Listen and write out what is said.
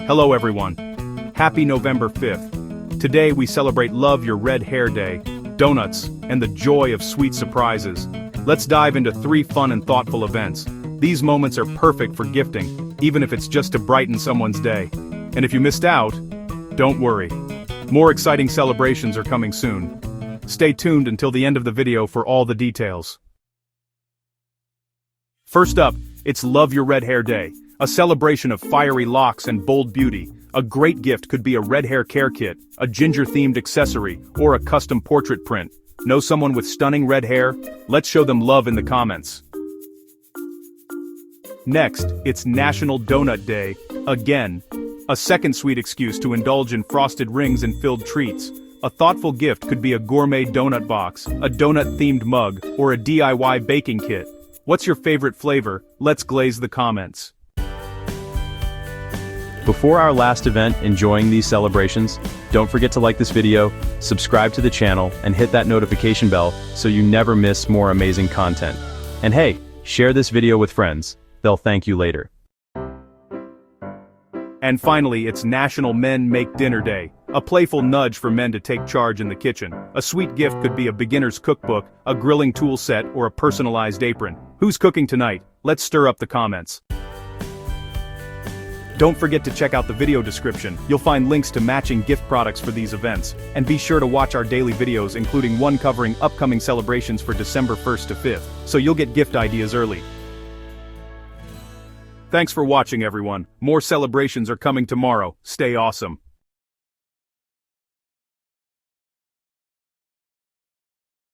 Hello everyone. Happy November 5th. Today we celebrate Love Your Red Hair Day, donuts, and the joy of sweet surprises. Let's dive into 3 fun and thoughtful events. These moments are perfect for gifting, even if it's just to brighten someone's day. And if you missed out, don't worry. More exciting celebrations are coming soon. Stay tuned until the end of the video for all the details. First up, it's Love Your Red Hair Day, a celebration of fiery locks and bold beauty. A great gift could be a red hair care kit, a ginger-themed accessory, or a custom portrait print. Know someone with stunning red hair? Let's show them love in the comments. Next, it's National Donut Day. Again, a second sweet excuse to indulge in frosted rings and filled treats. A thoughtful gift could be a gourmet donut box, a donut-themed mug, or a DIY baking kit. What's your favorite flavor? Let's glaze the comments. Before our last event enjoying these celebrations, don't forget to like this video, subscribe to the channel, and hit that notification bell so you never miss more amazing content. And hey, share this video with friends. They'll thank you later. And finally, it's National Men Make Dinner Day, a playful nudge for men to take charge in the kitchen. A sweet gift could be a beginner's cookbook, a grilling tool set, or a personalized apron. Who's cooking tonight? Let's stir up the comments. Don't forget to check out the video description. You'll find links to matching gift products for these events. And be sure to watch our daily videos, including one covering upcoming celebrations for December 1st to 5th, so you'll get gift ideas early. Thanks for watching everyone. More celebrations are coming tomorrow. Stay awesome.